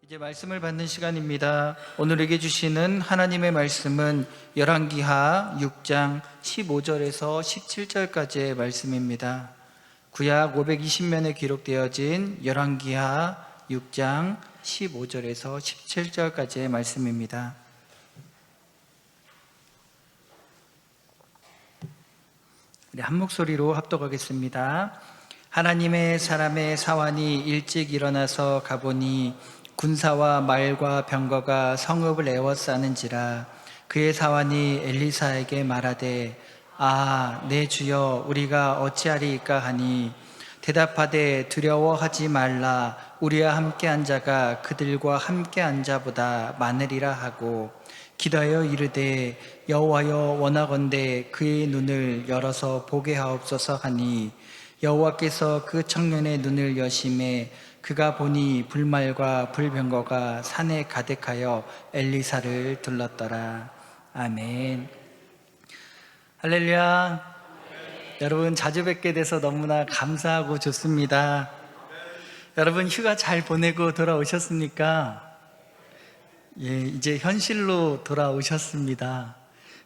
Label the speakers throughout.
Speaker 1: 이제 말씀을 받는 시간입니다. 오늘에게 주시는 하나님의 말씀은 열왕기하 6장 15절에서 17절까지의 말씀입니다. 구약 520면에 기록되어진 열왕기하 6장 15절에서 17절까지의 말씀입니다. 우리 한 목소리로 합독하겠습니다. 하나님의 사람의 사환이 일찍 일어나서 가보니 군사와 말과 병거가 성읍을 에워싸는지라. 그의 사환이 엘리사에게 말하되 내 주여 우리가 어찌하리이까 하니 대답하되 두려워하지 말라. 우리와 함께한 자가 그들과 함께한 자보다 많으리라 하고 기도하여 이르되 여호와여 원하건대 그의 눈을 열어서 보게 하옵소서 하니 여호와께서 그 청년의 눈을 여심해 그가 보니 불말과 불병거가 산에 가득하여 엘리사를 둘렀더라. 아멘. 할렐루야. 여러분 자주 뵙게 돼서 너무나 감사하고 좋습니다. 여러분 휴가 잘 보내고 돌아오셨습니까? 이제 현실로 돌아오셨습니다.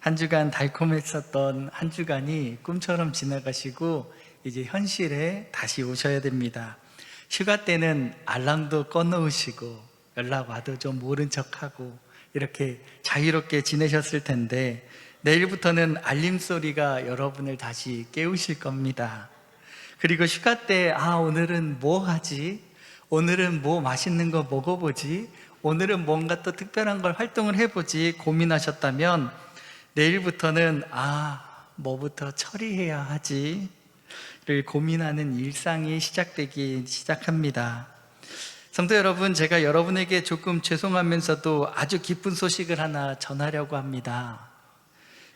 Speaker 1: 한 주간 달콤했었던 한 주간이 꿈처럼 지나가시고 이제 현실에 다시 오셔야 됩니다. 휴가 때는 알람도 꺼놓으시고 연락 와도 좀 모른 척하고 이렇게 자유롭게 지내셨을 텐데 내일부터는 알림 소리가 여러분을 다시 깨우실 겁니다. 그리고 휴가 때 오늘은 뭐 하지? 오늘은 뭐 맛있는 거 먹어보지? 오늘은 뭔가 또 특별한 걸 활동을 해보지 고민하셨다면 내일부터는 뭐부터 처리해야 하지? 를 고민하는 일상이 시작되기 시작합니다. 성도 여러분, 제가 여러분에게 조금 죄송하면서도 아주 기쁜 소식을 하나 전하려고 합니다.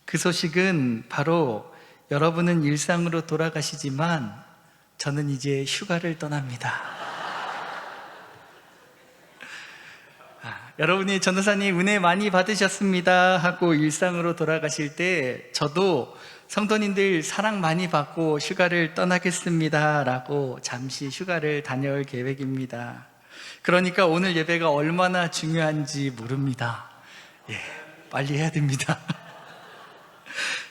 Speaker 1: 그 소식은 바로 여러분은 일상으로 돌아가시지만 저는 이제 휴가를 떠납니다. 여러분이 전도사님 은혜 많이 받으셨습니다 하고 일상으로 돌아가실 때 저도 성도님들 사랑 많이 받고 휴가를 떠나겠습니다 라고 잠시 휴가를 다녀올 계획입니다. 그러니까 오늘 예배가 얼마나 중요한지 모릅니다. 빨리 해야 됩니다.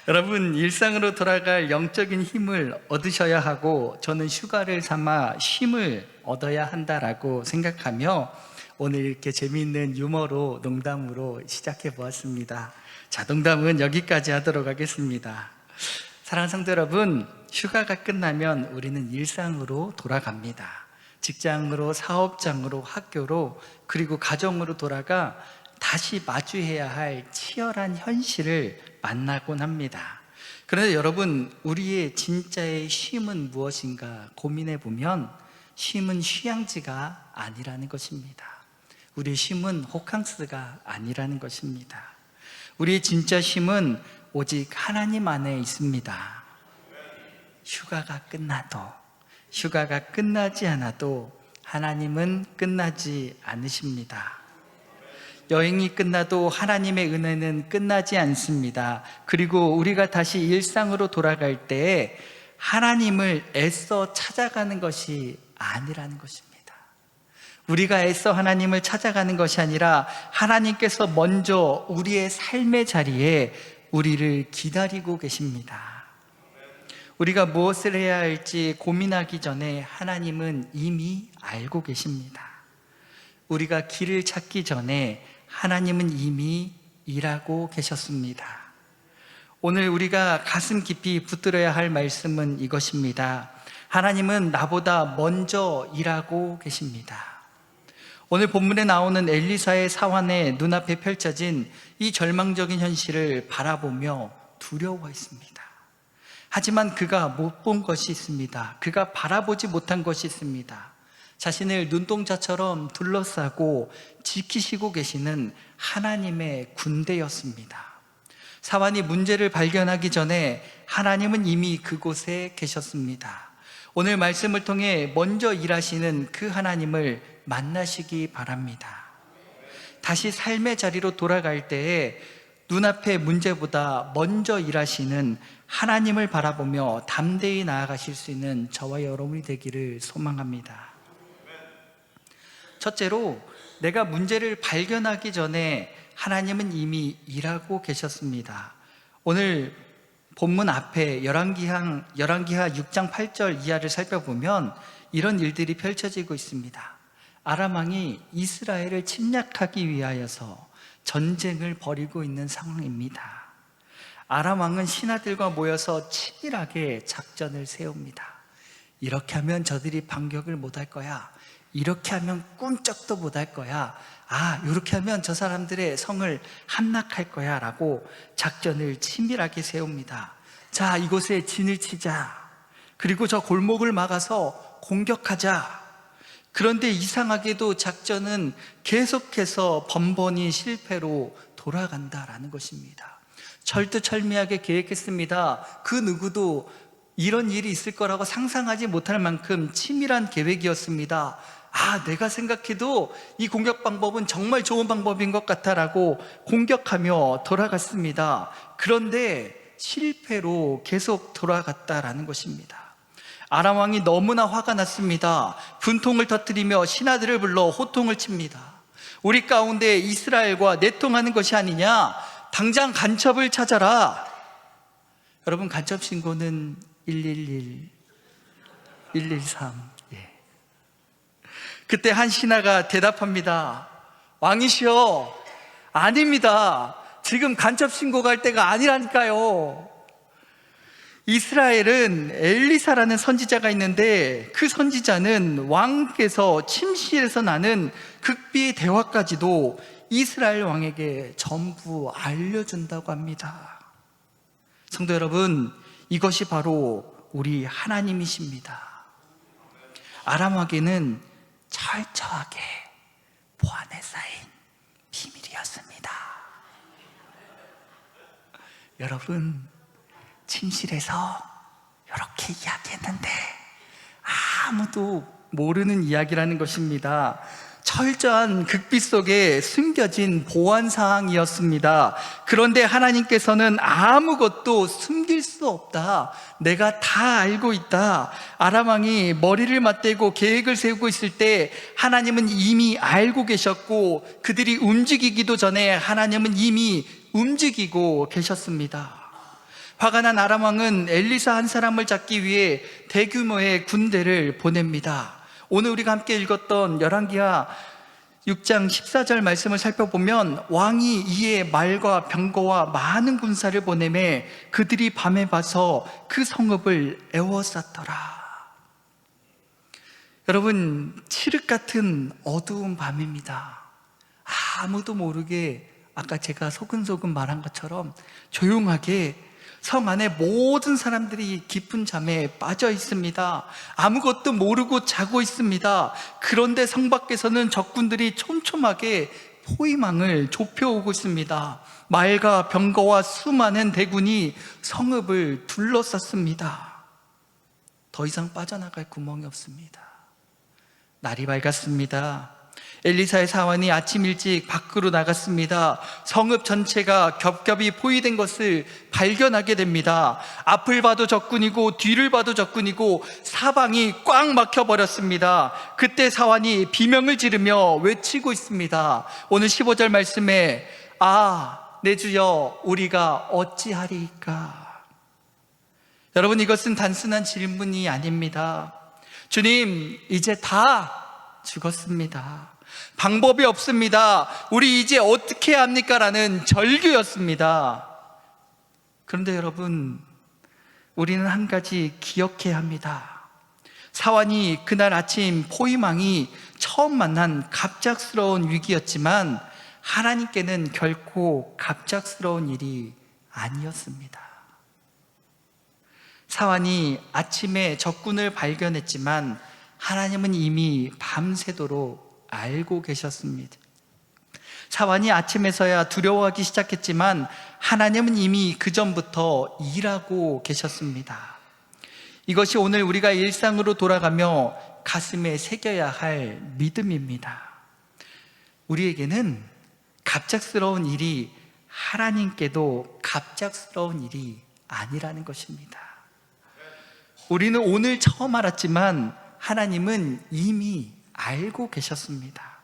Speaker 1: 여러분 일상으로 돌아갈 영적인 힘을 얻으셔야 하고 저는 휴가를 삼아 힘을 얻어야 한다라고 생각하며 오늘 이렇게 재미있는 유머로 농담으로 시작해 보았습니다. 자, 농담은 여기까지 하도록 하겠습니다. 사랑하는 성도 여러분, 휴가가 끝나면 우리는 일상으로 돌아갑니다. 직장으로, 사업장으로, 학교로, 그리고 가정으로 돌아가 다시 마주해야 할 치열한 현실을 만나곤 합니다. 그런데 여러분, 우리의 진짜의 쉼은 무엇인가 고민해 보면 쉼은 휴양지가 아니라는 것입니다. 우리의 쉼은 호캉스가 아니라는 것입니다. 우리의 진짜 쉼은 오직 하나님 안에 있습니다. 휴가가 끝나도, 휴가가 끝나지 않아도 하나님은 끝나지 않으십니다. 여행이 끝나도 하나님의 은혜는 끝나지 않습니다. 그리고 우리가 다시 일상으로 돌아갈 때 하나님을 애써 찾아가는 것이 아니라는 것입니다. 우리가 애써 하나님을 찾아가는 것이 아니라 하나님께서 먼저 우리의 삶의 자리에 우리를 기다리고 계십니다. 우리가 무엇을 해야 할지 고민하기 전에 하나님은 이미 알고 계십니다. 우리가 길을 찾기 전에 하나님은 이미 일하고 계셨습니다. 오늘 우리가 가슴 깊이 붙들어야 할 말씀은 이것입니다. 하나님은 나보다 먼저 일하고 계십니다. 오늘 본문에 나오는 엘리사의 사환의 눈앞에 펼쳐진 이 절망적인 현실을 바라보며 두려워했습니다. 하지만 그가 못 본 것이 있습니다. 그가 바라보지 못한 것이 있습니다. 자신을 눈동자처럼 둘러싸고 지키시고 계시는 하나님의 군대였습니다. 사환이 문제를 발견하기 전에 하나님은 이미 그곳에 계셨습니다. 오늘 말씀을 통해 먼저 일하시는 그 하나님을 만나시기 바랍니다. 다시 삶의 자리로 돌아갈 때에 눈앞의 문제보다 먼저 일하시는 하나님을 바라보며 담대히 나아가실 수 있는 저와 여러분이 되기를 소망합니다. 첫째로, 내가 문제를 발견하기 전에 하나님은 이미 일하고 계셨습니다. 오늘 본문 앞에 열왕기하 6장 8절 이하를 살펴보면 이런 일들이 펼쳐지고 있습니다. 아람 왕이 이스라엘을 침략하기 위하여서 전쟁을 벌이고 있는 상황입니다. 아람 왕은 신하들과 모여서 치밀하게 작전을 세웁니다. 이렇게 하면 저들이 반격을 못할 거야. 이렇게 하면 꿈쩍도 못할 거야. 이렇게 하면 저 사람들의 성을 함락할 거야 라고 작전을 치밀하게 세웁니다. 자, 이곳에 진을 치자. 그리고 저 골목을 막아서 공격하자. 그런데 이상하게도 작전은 계속해서 번번이 실패로 돌아간다라는 것입니다. 철두철미하게 계획했습니다. 그 누구도 이런 일이 있을 거라고 상상하지 못할 만큼 치밀한 계획이었습니다. 내가 생각해도 이 공격 방법은 정말 좋은 방법인 것 같아라고 공격하며 돌아갔습니다. 그런데 실패로 계속 돌아갔다라는 것입니다. 아람 왕이 너무나 화가 났습니다. 분통을 터뜨리며 신하들을 불러 호통을 칩니다. 우리 가운데 이스라엘과 내통하는 것이 아니냐? 당장 간첩을 찾아라. 여러분, 간첩 신고는 111, 113. 그때 한 신하가 대답합니다. 왕이시여, 아닙니다. 지금 간첩 신고가 할 때가 아니라니까요. 이스라엘은 엘리사라는 선지자가 있는데 그 선지자는 왕께서 침실에서 나는 극비의 대화까지도 이스라엘 왕에게 전부 알려준다고 합니다. 성도 여러분, 이것이 바로 우리 하나님이십니다. 아람에게는 철저하게 보안에 쌓인 비밀이었습니다. 여러분, 침실에서 이렇게 이야기했는데 아무도 모르는 이야기라는 것입니다. 철저한 극비 속에 숨겨진 보안 사항이었습니다. 그런데 하나님께서는 아무것도 숨길 수 없다. 내가 다 알고 있다. 아람 왕이 머리를 맞대고 계획을 세우고 있을 때 하나님은 이미 알고 계셨고, 그들이 움직이기도 전에 하나님은 이미 움직이고 계셨습니다. 화가 난 아람 왕은 엘리사 한 사람을 잡기 위해 대규모의 군대를 보냅니다. 오늘 우리가 함께 읽었던 열왕기하 6장 14절 말씀을 살펴보면 왕이 이에 말과 병거와 많은 군사를 보내매 그들이 밤에 봐서 그 성읍을 에워쌌더라. 여러분, 칠흑 같은 어두운 밤입니다. 아무도 모르게 아까 제가 소근소근 말한 것처럼 조용하게 성 안에 모든 사람들이 깊은 잠에 빠져 있습니다. 아무것도 모르고 자고 있습니다. 그런데 성 밖에서는 적군들이 촘촘하게 포위망을 좁혀오고 있습니다. 말과 병거와 수많은 대군이 성읍을 둘러쌌습니다. 더 이상 빠져나갈 구멍이 없습니다. 날이 밝았습니다. 엘리사의 사환이 아침 일찍 밖으로 나갔습니다. 성읍 전체가 겹겹이 포위된 것을 발견하게 됩니다. 앞을 봐도 적군이고 뒤를 봐도 적군이고 사방이 꽉 막혀버렸습니다. 그때 사환이 비명을 지르며 외치고 있습니다. 오늘 15절 말씀에 내 주여, 우리가 어찌하리이까? 여러분, 이것은 단순한 질문이 아닙니다. 주님, 이제 다 죽었습니다. 방법이 없습니다. 우리 이제 어떻게 해야 합니까? 라는 절규였습니다. 그런데 여러분, 우리는 한 가지 기억해야 합니다. 사환이 그날 아침 포위망이 처음 만난 갑작스러운 위기였지만 하나님께는 결코 갑작스러운 일이 아니었습니다. 사환이 아침에 적군을 발견했지만 하나님은 이미 밤새도록 알고 계셨습니다. 사환이 아침에서야 두려워하기 시작했지만 하나님은 이미 그 전부터 일하고 계셨습니다. 이것이 오늘 우리가 일상으로 돌아가며 가슴에 새겨야 할 믿음입니다. 우리에게는 갑작스러운 일이 하나님께도 갑작스러운 일이 아니라는 것입니다. 우리는 오늘 처음 알았지만 하나님은 이미 알고 계셨습니다.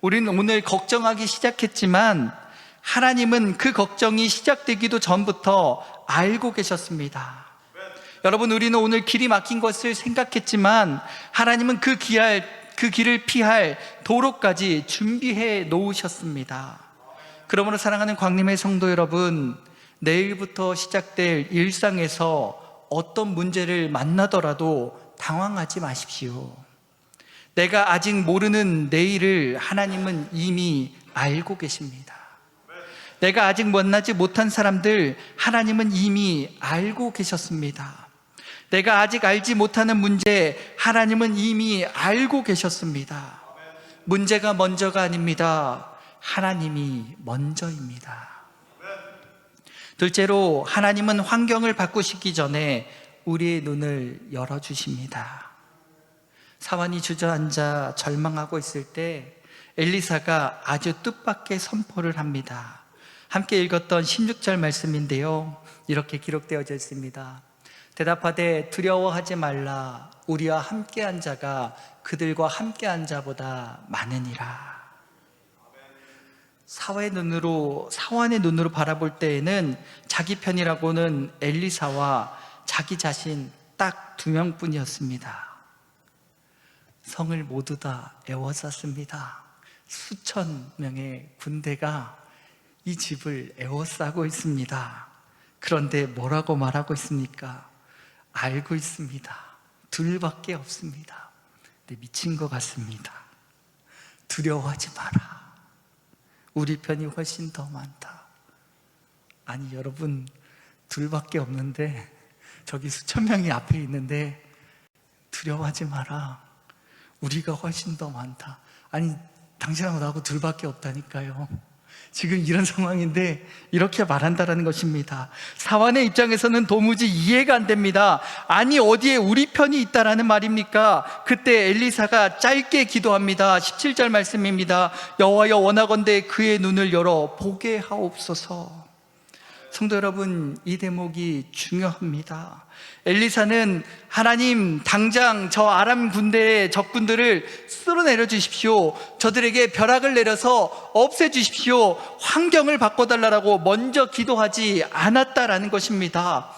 Speaker 1: 우리는 오늘 걱정하기 시작했지만 하나님은 그 걱정이 시작되기도 전부터 알고 계셨습니다. 여러분, 우리는 오늘 길이 막힌 것을 생각했지만 하나님은 그 길을 피할 도로까지 준비해 놓으셨습니다. 그러므로 사랑하는 광림의 성도 여러분, 내일부터 시작될 일상에서 어떤 문제를 만나더라도 당황하지 마십시오. 내가 아직 모르는 내일을 하나님은 이미 알고 계십니다. 내가 아직 만나지 못한 사람들 하나님은 이미 알고 계셨습니다. 내가 아직 알지 못하는 문제 하나님은 이미 알고 계셨습니다. 문제가 먼저가 아닙니다. 하나님이 먼저입니다. 둘째로, 하나님은 환경을 바꾸시기 전에 우리의 눈을 열어주십니다. 사환이 주저앉아 절망하고 있을 때 엘리사가 아주 뜻밖의 선포를 합니다. 함께 읽었던 16절 말씀인데요, 이렇게 기록되어져 있습니다. 대답하되 두려워하지 말라. 우리와 함께한 자가 그들과 함께한 자보다 많으니라. 사환의 눈으로 바라볼 때에는 자기 편이라고는 엘리사와 자기 자신 딱 2명뿐이었습니다. 성을 모두 다 에워쌌습니다. 수천 명의 군대가 이 집을 에워싸고 있습니다. 그런데 뭐라고 말하고 있습니까? 알고 있습니다. 둘밖에 없습니다. 근데 미친 것 같습니다. 두려워하지 마라. 우리 편이 훨씬 더 많다. 아니 여러분, 둘밖에 없는데 저기 수천 명이 앞에 있는데 두려워하지 마라. 우리가 훨씬 더 많다. 아니 당신하고 나하고 둘밖에 없다니까요. 지금 이런 상황인데 이렇게 말한다라는 것입니다. 사환의 입장에서는 도무지 이해가 안 됩니다. 아니 어디에 우리 편이 있다라는 말입니까? 그때 엘리사가 짧게 기도합니다. 17절 말씀입니다. 여호와여, 원하건대 그의 눈을 열어 보게 하옵소서. 성도 여러분, 이 대목이 중요합니다. 엘리사는 하나님, 당장 저 아람 군대의 적군들을 쓸어내려 주십시오. 저들에게 벼락을 내려서 없애 주십시오. 환경을 바꿔달라고 먼저 기도하지 않았다라는 것입니다.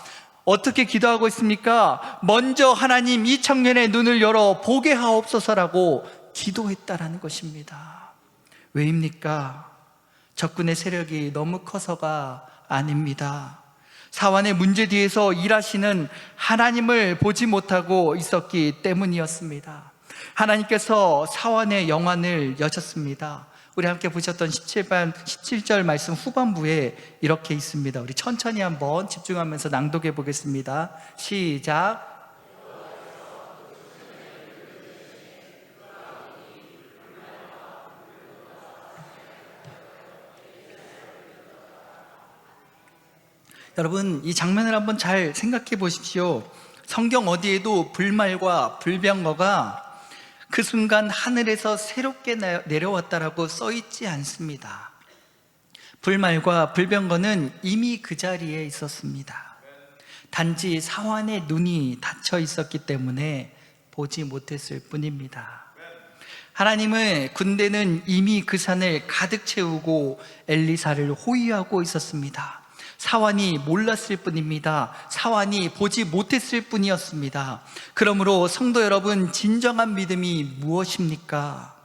Speaker 1: 어떻게 기도하고 있습니까? 먼저 하나님, 이 청년의 눈을 열어 보게 하옵소서라고 기도했다라는 것입니다. 왜입니까? 적군의 세력이 너무 커서가 아닙니다. 사환의 문제 뒤에서 일하시는 하나님을 보지 못하고 있었기 때문이었습니다. 하나님께서 사환의 영안을 여셨습니다. 우리 함께 보셨던 17절 말씀 후반부에 이렇게 있습니다. 우리 천천히 한번 집중하면서 낭독해 보겠습니다. 시작. 여러분, 이 장면을 한번 잘 생각해 보십시오. 성경 어디에도 불말과 불병거가 그 순간 하늘에서 새롭게 내려왔다라고 써 있지 않습니다. 불말과 불병거는 이미 그 자리에 있었습니다. 단지 사환의 눈이 닫혀 있었기 때문에 보지 못했을 뿐입니다. 하나님의 군대는 이미 그 산을 가득 채우고 엘리사를 호위하고 있었습니다. 사환이 몰랐을 뿐입니다. 사환이 보지 못했을 뿐이었습니다. 그러므로 성도 여러분, 진정한 믿음이 무엇입니까?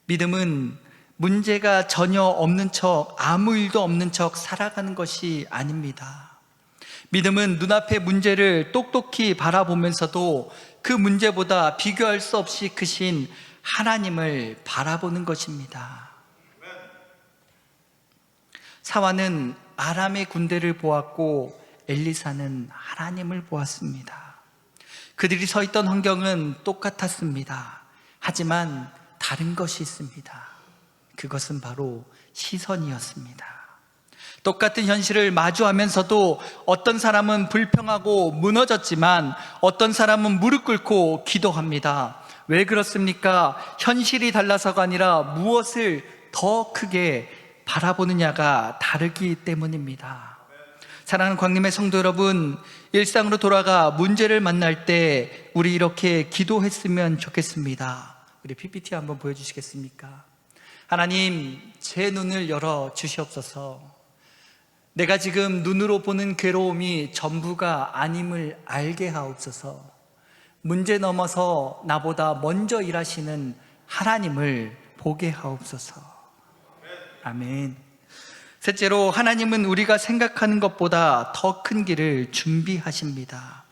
Speaker 1: 믿음은 문제가 전혀 없는 척, 아무 일도 없는 척 살아가는 것이 아닙니다. 믿음은 눈앞의 문제를 똑똑히 바라보면서도 그 문제보다 비교할 수 없이 크신 하나님을 바라보는 것입니다. 사환은 아람의 군대를 보았고 엘리사는 하나님을 보았습니다. 그들이 서 있던 환경은 똑같았습니다. 하지만 다른 것이 있습니다. 그것은 바로 시선이었습니다. 똑같은 현실을 마주하면서도 어떤 사람은 불평하고 무너졌지만 어떤 사람은 무릎 꿇고 기도합니다. 왜 그렇습니까? 현실이 달라서가 아니라 무엇을 더 크게 바라보느냐가 다르기 때문입니다. 사랑하는 광림의 성도 여러분, 일상으로 돌아가 문제를 만날 때 우리 이렇게 기도했으면 좋겠습니다. 우리 PPT 한번 보여주시겠습니까? 하나님, 제 눈을 열어 주시옵소서. 내가 지금 눈으로 보는 괴로움이 전부가 아님을 알게 하옵소서. 문제 넘어서 나보다 먼저 일하시는 하나님을 보게 하옵소서. 아멘. 셋째로, 하나님은 우리가 생각하는 것보다 더 큰 길을 준비하십니다.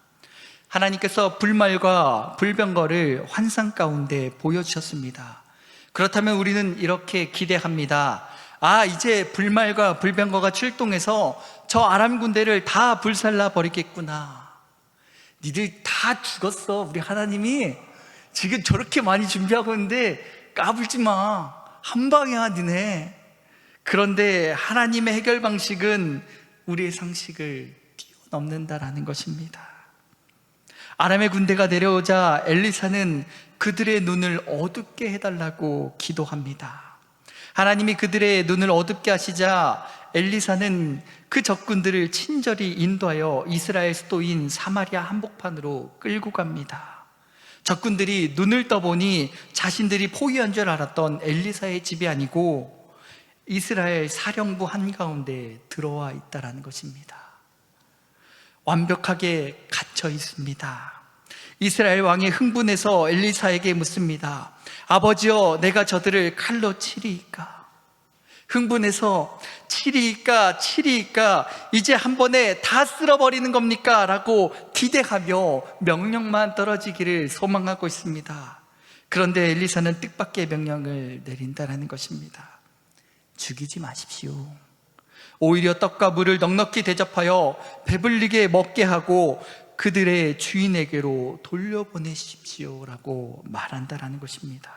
Speaker 1: 하나님께서 불말과 불병거를 환상 가운데 보여주셨습니다. 그렇다면 우리는 이렇게 기대합니다. 이제 불말과 불병거가 출동해서 저 아람 군대를 다 불살라 버리겠구나. 니들 다 죽었어. 우리 하나님이 지금 저렇게 많이 준비하고 있는데 까불지 마. 한 방이야 니네. 그런데 하나님의 해결 방식은 우리의 상식을 뛰어넘는다라는 것입니다. 아람의 군대가 내려오자 엘리사는 그들의 눈을 어둡게 해달라고 기도합니다. 하나님이 그들의 눈을 어둡게 하시자 엘리사는 그 적군들을 친절히 인도하여 이스라엘 수도인 사마리아 한복판으로 끌고 갑니다. 적군들이 눈을 떠보니 자신들이 포위한 줄 알았던 엘리사의 집이 아니고 이스라엘 사령부 한가운데 들어와 있다는 것입니다. 완벽하게 갇혀 있습니다. 이스라엘 왕이 흥분해서 엘리사에게 묻습니다. 아버지여, 내가 저들을 칼로 치리이까? 흥분해서 치리이까 이제 한 번에 다 쓸어버리는 겁니까? 라고 기대하며 명령만 떨어지기를 소망하고 있습니다. 그런데 엘리사는 뜻밖의 명령을 내린다는 것입니다. 죽이지 마십시오. 오히려 떡과 물을 넉넉히 대접하여 배불리게 먹게 하고 그들의 주인에게로 돌려보내십시오 라고 말한다는 것입니다.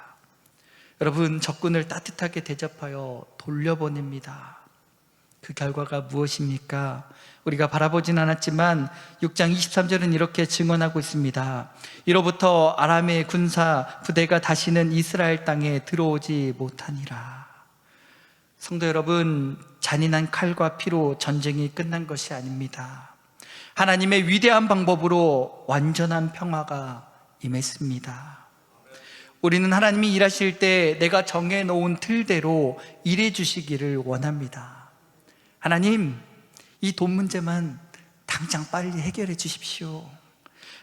Speaker 1: 여러분, 적군을 따뜻하게 대접하여 돌려보냅니다. 그 결과가 무엇입니까? 우리가 바라보진 않았지만 6장 23절은 이렇게 증언하고 있습니다. 이로부터 아람의 군사 부대가 다시는 이스라엘 땅에 들어오지 못하니라. 성도 여러분, 잔인한 칼과 피로 전쟁이 끝난 것이 아닙니다. 하나님의 위대한 방법으로 완전한 평화가 임했습니다. 우리는 하나님이 일하실 때 내가 정해놓은 틀대로 일해 주시기를 원합니다. 하나님, 이 돈 문제만 당장 빨리 해결해 주십시오.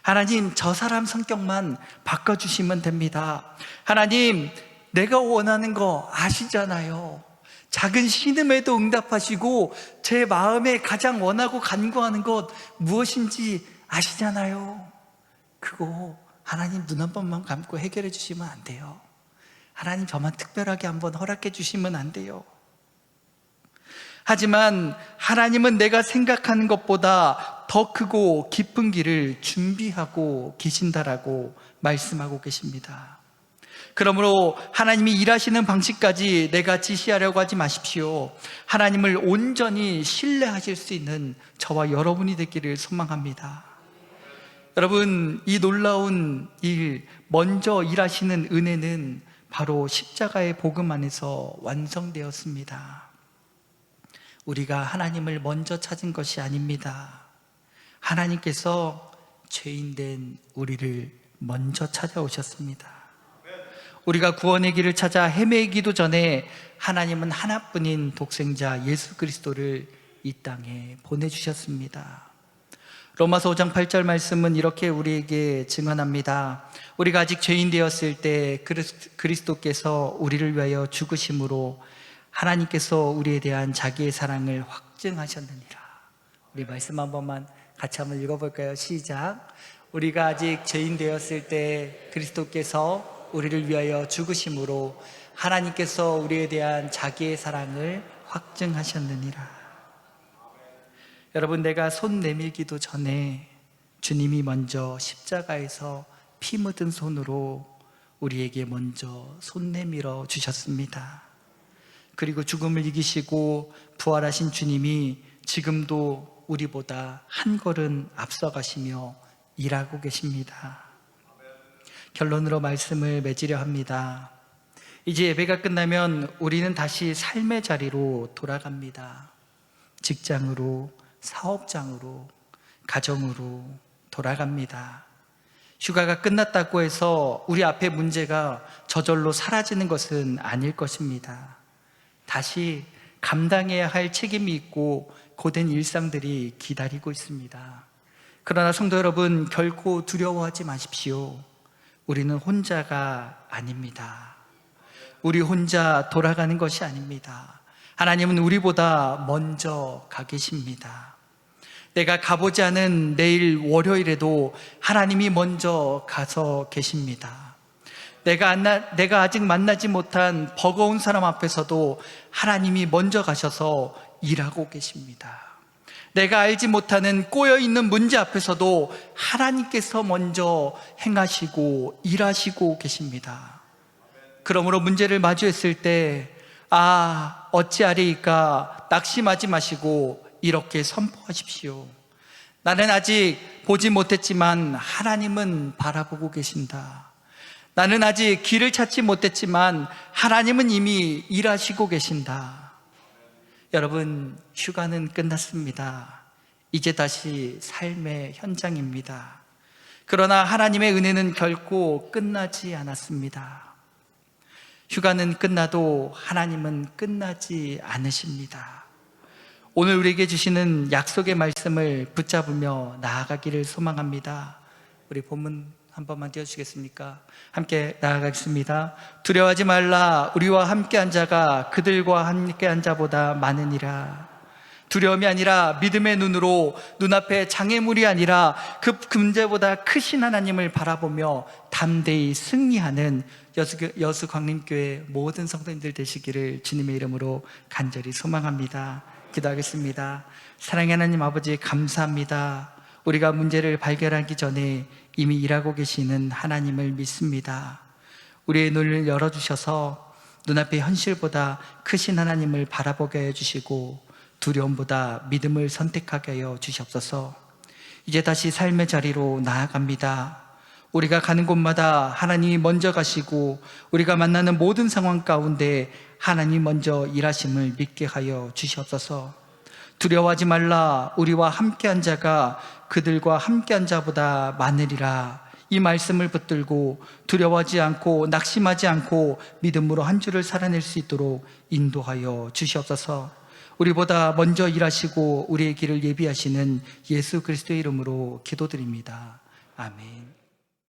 Speaker 1: 하나님, 저 사람 성격만 바꿔주시면 됩니다. 하나님, 내가 원하는 거 아시잖아요. 작은 신음에도 응답하시고 제 마음에 가장 원하고 간구하는 것 무엇인지 아시잖아요. 그거 하나님 눈 한 번만 감고 해결해 주시면 안 돼요? 하나님 저만 특별하게 한번 허락해 주시면 안 돼요? 하지만 하나님은 내가 생각하는 것보다 더 크고 깊은 길을 준비하고 계신다라고 말씀하고 계십니다. 그러므로 하나님이 일하시는 방식까지 내가 지시하려고 하지 마십시오. 하나님을 온전히 신뢰하실 수 있는 저와 여러분이 되기를 소망합니다. 여러분, 이 놀라운 일, 먼저 일하시는 은혜는 바로 십자가의 복음 안에서 완성되었습니다. 우리가 하나님을 먼저 찾은 것이 아닙니다. 하나님께서 죄인된 우리를 먼저 찾아오셨습니다. 우리가 구원의 길을 찾아 헤매기도 전에 하나님은 하나뿐인 독생자 예수 그리스도를 이 땅에 보내주셨습니다. 로마서 5장 8절 말씀은 이렇게 우리에게 증언합니다. 우리가 아직 죄인 되었을 때 그리스도께서 우리를 위하여 죽으심으로 하나님께서 우리에 대한 자기의 사랑을 확증하셨느니라. 우리 말씀 한 번만 같이 한번 읽어볼까요? 시작. 우리가 아직 죄인 되었을 때 그리스도께서 우리를 위하여 죽으심으로 하나님께서 우리에 대한 자기의 사랑을 확증하셨느니라. 여러분, 내가 손 내밀기도 전에 주님이 먼저 십자가에서 피 묻은 손으로 우리에게 먼저 손 내밀어 주셨습니다. 그리고 죽음을 이기시고 부활하신 주님이 지금도 우리보다 한 걸음 앞서가시며 일하고 계십니다. 결론으로 말씀을 맺으려 합니다. 이제 예배가 끝나면 우리는 다시 삶의 자리로 돌아갑니다. 직장으로, 사업장으로, 가정으로 돌아갑니다. 휴가가 끝났다고 해서 우리 앞에 문제가 저절로 사라지는 것은 아닐 것입니다. 다시 감당해야 할 책임이 있고 고된 일상들이 기다리고 있습니다. 그러나 성도 여러분, 결코 두려워하지 마십시오. 우리는 혼자가 아닙니다. 우리 혼자 돌아가는 것이 아닙니다. 하나님은 우리보다 먼저 가 계십니다. 내가 가보지 않은 내일 월요일에도 하나님이 먼저 가서 계십니다. 내가 아직 만나지 못한 버거운 사람 앞에서도 하나님이 먼저 가셔서 일하고 계십니다. 내가 알지 못하는 꼬여있는 문제 앞에서도 하나님께서 먼저 행하시고 일하시고 계십니다. 그러므로 문제를 마주했을 때 어찌하리이까 낙심하지 마시고 이렇게 선포하십시오. 나는 아직 보지 못했지만 하나님은 바라보고 계신다. 나는 아직 길을 찾지 못했지만 하나님은 이미 일하시고 계신다. 여러분, 휴가는 끝났습니다. 이제 다시 삶의 현장입니다. 그러나 하나님의 은혜는 결코 끝나지 않았습니다. 휴가는 끝나도 하나님은 끝나지 않으십니다. 오늘 우리에게 주시는 약속의 말씀을 붙잡으며 나아가기를 소망합니다. 우리 본문 한 번만 띄워주시겠습니까? 함께 나아가겠습니다. 두려워하지 말라. 우리와 함께한 자가 그들과 함께한 자보다 많으니라. 두려움이 아니라 믿음의 눈으로 눈앞에 장애물이 아니라 그 문제보다 크신 하나님을 바라보며 담대히 승리하는 여수광림교회 모든 성도님들 되시기를 주님의 이름으로 간절히 소망합니다. 기도하겠습니다. 사랑의 하나님 아버지, 감사합니다. 우리가 문제를 발견하기 전에 이미 일하고 계시는 하나님을 믿습니다. 우리의 눈을 열어주셔서 눈앞의 현실보다 크신 하나님을 바라보게 해주시고 두려움보다 믿음을 선택하게 하여 주시옵소서. 이제 다시 삶의 자리로 나아갑니다. 우리가 가는 곳마다 하나님이 먼저 가시고 우리가 만나는 모든 상황 가운데 하나님 먼저 일하심을 믿게 하여 주시옵소서. 두려워하지 말라. 우리와 함께한 자가 그들과 함께한 자보다 많으리라. 이 말씀을 붙들고 두려워하지 않고 낙심하지 않고 믿음으로 한 주를 살아낼 수 있도록 인도하여 주시옵소서. 우리보다 먼저 일하시고 우리의 길을 예비하시는 예수 그리스도의 이름으로 기도드립니다. 아멘.